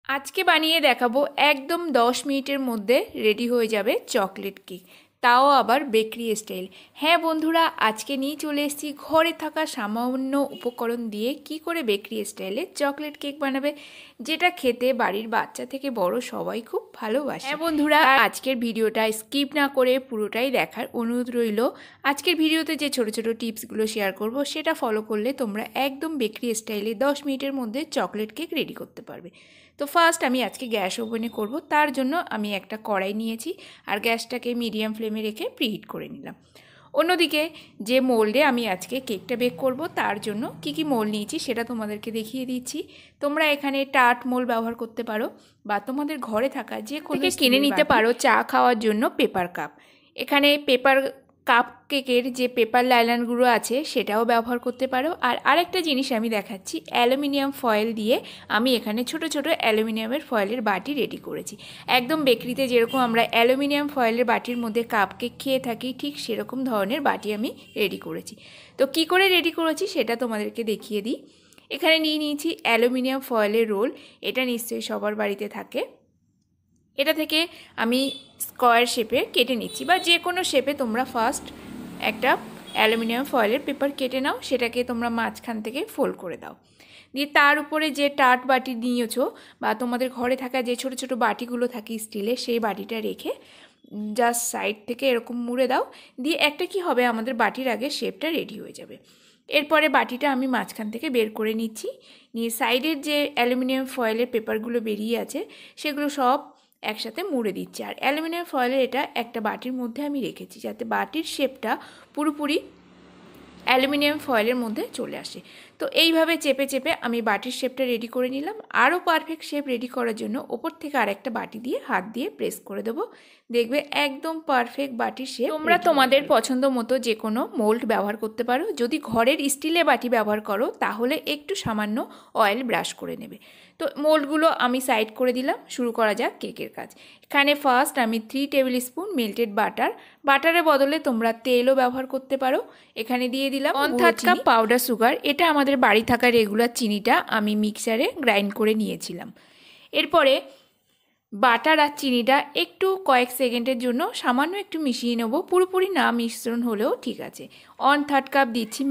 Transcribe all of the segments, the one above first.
আজকে বানিয়ে দেখাবো একদম 10 মিনিটের মধ্যে রেডি হয়ে যাবে চকলেট কেক, তাও আবার বেকারি স্টাইল। হ্যাঁ বন্ধুরা, আজকে নিয়ে চলে এসেছি ঘরে থাকা সামান্য উপকরণ দিয়ে কি করে বেকারি স্টাইলে চকলেট কেক বানাবে, যেটা খেতে বাড়ির বাচ্চা থেকে বড় সবাই খুব ভালোবাসে। হ্যাঁ বন্ধুরা, আজকের ভিডিওটা স্কিপ না করে পুরোটাই দেখার অনুরোধ রইল। আজকের ভিডিওতে যে ছোট ছোট টিপসগুলো শেয়ার করব সেটা ফলো করলে তোমরা একদম বেকারি স্টাইলে 10 মিনিটের মধ্যে চকলেট কেক রেডি করতে পারবে। তো ফার্স্ট আমি আজকে গ্যাস ওভেনে করব, তার জন্য আমি একটা কড়াই নিয়েছি আর গ্যাসটাকে মিডিয়াম ফ্লেমে রেখে প্রিহিট করে নিলাম। অন্যদিকে যে মোল্ডে আমি আজকে কেকটা বেক করব তার জন্য কি মোল্ড নিয়েছি সেটা তোমাদেরকে দেখিয়ে দিচ্ছি। তোমরা এখানে টার্ট মোল্ড ব্যবহার করতে পারো বা তোমাদের ঘরে থাকা যে কোনো কিনে নিতে পারো চা খাওয়ার জন্য পেপার কাপ। এখানে পেপার কাপ কেকের যে পেপার লাইনারগুলো আছে সেটাও ব্যবহার করতে পারো। আর আরেকটা জিনিস আমি দেখাচ্ছি, অ্যালুমিনিয়াম ফয়েল দিয়ে আমি এখানে ছোট ছোট অ্যালুমিনিয়ামের ফয়েলের বাটি রেডি করেছি। একদম বেকারিতে যেরকম আমরা অ্যালুমিনিয়াম ফয়েলের বাটির মধ্যে কাপ কেক খেয়ে থাকি, ঠিক সেরকম ধরনের বাটি আমি রেডি করেছি। তো কি করে রেডি করেছি সেটা তোমাদেরকে দেখিয়ে দিই। এখানে নিয়ে নিয়েছি অ্যালুমিনিয়াম ফয়েলের রোল, এটা নিশ্চয়ই সবার বাড়িতে থাকে। এটা থেকে আমি স্কোয়ার শেপে কেটে নিচ্ছি, বা যে কোনো শেপে তোমরা ফার্স্ট একটা অ্যালুমিনিয়াম ফয়েলের পেপার কেটে নাও, সেটাকে তোমরা মাঝখান থেকে ফোল্ড করে দাও। দিয়ে তার উপরে যে টার্ট বাটি নিয়েছো বা তোমাদের ঘরে থাকা যে ছোট ছোট বাটিগুলো থাকে স্টিলের, সেই বাটিটা রেখে জাস্ট সাইড থেকে এরকম মুড়ে দাও। দিয়ে একটা কি হবে, আমাদের বাটির আগে শেপটা রেডি হয়ে যাবে। এরপরে বাটিটা আমি মাঝখান থেকে বের করে নিচ্ছি, নিয়ে সাইডের যে অ্যালুমিনিয়াম ফয়েলের পেপারগুলো বেরিয়ে আছে সেগুলো সব একসাথে মুড়ে দিচ্ছি। আর অ্যালুমিনিয়াম ফয়েলের এটা একটা বাটির মধ্যে আমি রেখেছি যাতে বাটির শেপটা পুরোপুরি অ্যালুমিনিয়াম ফয়েলের মধ্যে চলে আসে। তো এইভাবে চেপে চেপে আমি বাটির শেপটা রেডি করে নিলাম। আরও পারফেক্ট শেপ রেডি করার জন্য ওপর থেকে আরেকটা বাটি দিয়ে হাত দিয়ে প্রেস করে দেবো, দেখবে একদম পারফেক্ট বাটির শেপ। তোমরা তোমাদের পছন্দ মতো যে কোনো মোল্ড ব্যবহার করতে পারো। যদি ঘরের স্টিলের বাটি ব্যবহার করো তাহলে একটু সামান্য অয়েল ব্রাশ করে নেবে। তো মোল্ডগুলো আমি সাইড করে দিলাম, শুরু করা যাক কেকের কাজ। এখানে ফার্স্ট আমি 3 টেবিল স্পুন মেল্টেড বাটারের বদলে তোমরা তেলও ব্যবহার করতে পারো। এখানে দিয়ে দিলাম 1/3 কাপ পাউডার সুগার, এটা আমাদের বাড়ি থাকা রেগুলার চিনিটা আমি মিক্সারে গ্রাইন্ড করে নিয়েছিলাম। এরপরে বাটার আর চিনিটা একটু কয়েক সেকেন্ডের জন্য সামান্য একটু মিশিয়ে নেব, পুরোপুরি না মিশ্রণ হলেও ঠিক আছে। 1/3 কাপ দিচ্ছি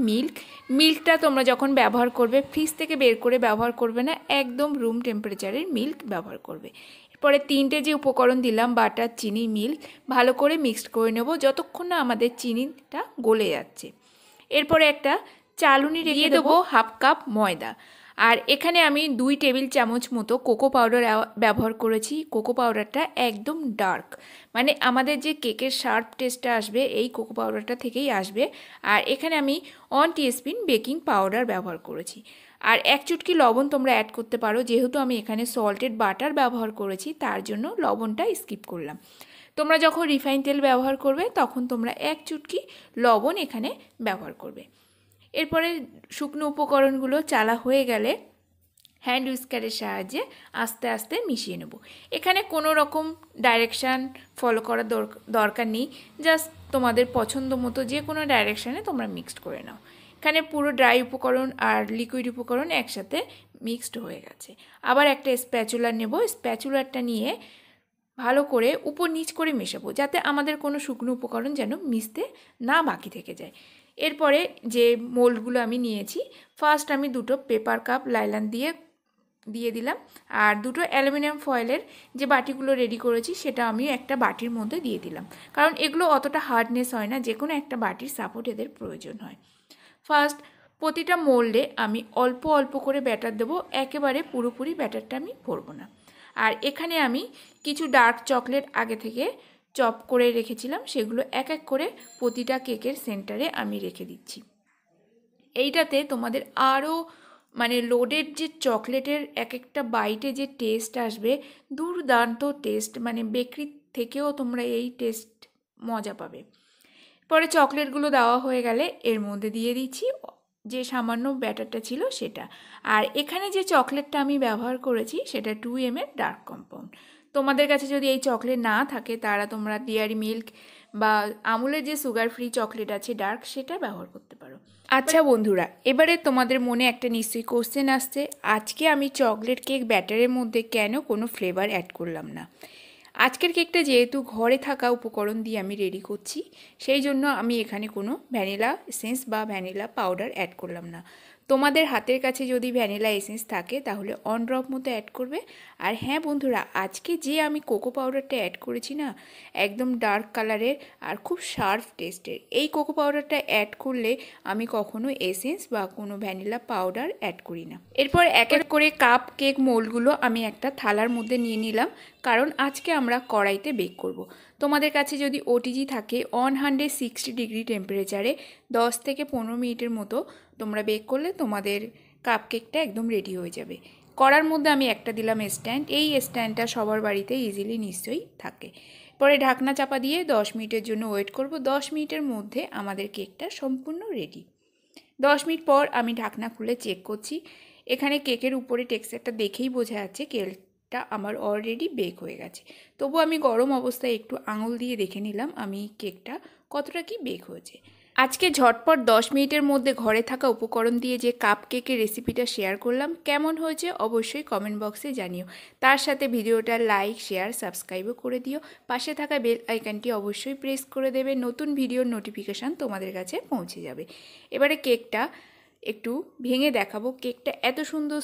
মিল্কটা তোমরা যখন ব্যবহার করবে ফ্রিজ থেকে বের করে ব্যবহার করবে না, একদম রুম টেম্পারেচারের মিল্ক ব্যবহার করবে। এরপরে 3টে যে উপকরণ দিলাম বাটার, চিনি, মিল্ক, ভালো করে মিক্সড করে নেব যতক্ষণ না আমাদের চিনিটা গলে যাচ্ছে। এরপরে একটা চালুনি রেখে দেবো 1/2 কাপ ময়দা। আর এখানে আমি 2 টেবিল চামচ মতো কোকো পাউডার ব্যবহার করেছি। কোকো পাউডারটা একদম ডার্ক, মানে আমাদের যে কেকের শার্প টেস্টটা আসবে এই কোকো পাউডারটা থেকেই আসবে। আর এখানে আমি 1 টিস্পুন বেকিং পাউডার ব্যবহার করেছি। আর 1 চুটকি লবণ তোমরা অ্যাড করতে পারো, যেহেতু আমি এখানে সল্টেড বাটার ব্যবহার করেছি তার জন্য লবণটা স্কিপ করলাম। তোমরা যখন রিফাইন তেল ব্যবহার করবে তখন তোমরা 1 চুটকি লবণ এখানে ব্যবহার করবে। এরপরে শুকনো উপকরণগুলো চালা হয়ে গেলে হ্যান্ড উইস্কারের সাহায্যে আস্তে আস্তে মিশিয়ে নেব। এখানে কোনো রকম ডাইরেকশান ফলো করার দরকার নেই, জাস্ট তোমাদের পছন্দ মতো যে কোনো ডাইরেকশানে তোমরা মিক্সড করে নাও। এখানে পুরো ড্রাই উপকরণ আর লিকুইড উপকরণ একসাথে মিক্সড হয়ে গেছে। আবার একটা স্প্যাচুলার নেব, স্প্যাচুলারটা নিয়ে ভালো করে উপর নিচ করে মেশাবো যাতে আমাদের কোনো শুকনো উপকরণ যেন মিশতে না বাকি থেকে যায়। এরপরে যে মোল্ডগুলো আমি নিয়েছি, ফার্স্ট আমি 2টো পেপার কাপ লাইলান দিয়ে দিলাম। আর 2টো অ্যালুমিনিয়াম ফয়েলের যে বাটিগুলো রেডি করেছি সেটা আমি একটা বাটির মধ্যে দিয়ে দিলাম, কারণ এগুলো অতটা হার্ডনেস হয় না, যে কোনো একটা বাটির সাপোর্ট এদের প্রয়োজন হয়। ফার্স্ট প্রতিটা মোল্ডে আমি অল্প অল্প করে ব্যাটার দেবো, একেবারে পুরোপুরি ব্যাটারটা আমি ভরবো না। আর এখানে আমি কিছু ডার্ক চকলেট আগে থেকে চপ করে রেখেছিলাম, সেগুলো এক এক করে প্রতিটা কেকের সেন্টারে আমি রেখে দিচ্ছি। এইটাতে তোমাদের আরও মানে লোডেড যে চকলেটের এক একটা বাইটে যে টেস্ট আসবে, দুর্দান্ত টেস্ট, মানে বেকারি থেকেও তোমরা এই টেস্ট মজা পাবে। পরে চকলেটগুলো দেওয়া হয়ে গেলে এর মধ্যে দিয়ে দিচ্ছি যে সামান্য ব্যাটারটা ছিল সেটা। আর এখানে যে চকলেটটা আমি ব্যবহার করেছি সেটা 2 ml ডার্ক কম্পাউন্ড। তোমাদের কাছে যদি এই চকলেট না থাকে তারা তোমরা ডেয়ারি মিল্ক বা আমুলের যে সুগার ফ্রি চকলেট আছে ডার্ক, সেটা ব্যবহার করতে পারো। আচ্ছা বন্ধুরা, এবারে তোমাদের মনে একটা নিশ্চয়ই কোশ্চেন আসছে, আজকে আমি চকলেট কেক ব্যাটারের মধ্যে কেন কোনো ফ্লেভার অ্যাড করলাম না। আজকের কেকটা যেহেতু ঘরে থাকা উপকরণ দিয়ে আমি রেডি করছি, সেই জন্য আমি এখানে কোনো ভ্যানিলা এসেন্স বা ভ্যানিলা পাউডার অ্যাড করলাম না। তোমাদের হাতের কাছে যদি ভ্যানিলা এসেন্স থাকে তাহলে অন ড্রপ মতো অ্যাড করবে। আর হ্যাঁ বন্ধুরা, আজকে যে আমি কোকো পাউডারটা অ্যাড করেছি না, একদম ডার্ক কালারের আর খুব শার্প টেস্টের, এই কোকো পাউডারটা অ্যাড করলে আমি কখনো এসেন্স বা কোনো ভ্যানিলা পাউডার অ্যাড করি না। এরপর এক এক করে কাপ কেক মোল্ডগুলো আমি একটা থালার মধ্যে নিয়ে নিলাম, কারণ আজকে আমরা কড়াইতে বেক করব। তোমাদের কাছে যদি ওটিজি থাকে 160 ডিগ্রি টেম্পারেচারে 10 থেকে 15 মিনিটের মতো তোমরা বেক করলে তোমাদের কাপ কেকটা একদম রেডি হয়ে যাবে। কড়ার মধ্যে আমি একটা দিলাম স্ট্যান্ড, এই স্ট্যান্ডটা সবার বাড়িতে ইজিলি নিশ্চয়ই থাকে। পরে ঢাকনা চাপা দিয়ে 10 মিনিটের জন্য ওয়েট করব। 10 মিনিটের মধ্যে আমাদের কেকটা সম্পূর্ণ রেডি। 10 মিনিট পর আমি ঢাকনা খুলে চেক করছি। এখানে কেকের উপরে টেক্সচারটা দেখেই বোঝা যাচ্ছে কেকটা আমার অলরেডি বেক হয়ে গেছে। তবু আমি গরম অবস্থায় একটু আঙুল দিয়ে দেখে নিলাম আমি কেকটা কতটা কি বেক হয়েছে। আজকে ঝটপট 10 মিনিটের মধ্যে ঘরে থাকা উপকরণ দিয়ে যে কাপ কেকের রেসিপিটা শেয়ার করলাম, কেমন হয়েছে অবশ্যই কমেন্ট বক্সে জানিও। তার সাথে ভিডিওটা লাইক, শেয়ার, সাবস্ক্রাইবও করে দিও। পাশে থাকা বেল আইকনটি অবশ্যই প্রেস করে দেবে, নতুন ভিডিওর নোটিফিকেশান তোমাদের কাছে পৌঁছে যাবে। এবারে কেকটা একটু ভেঙে দেখাবো। কেকটা এত সুন্দর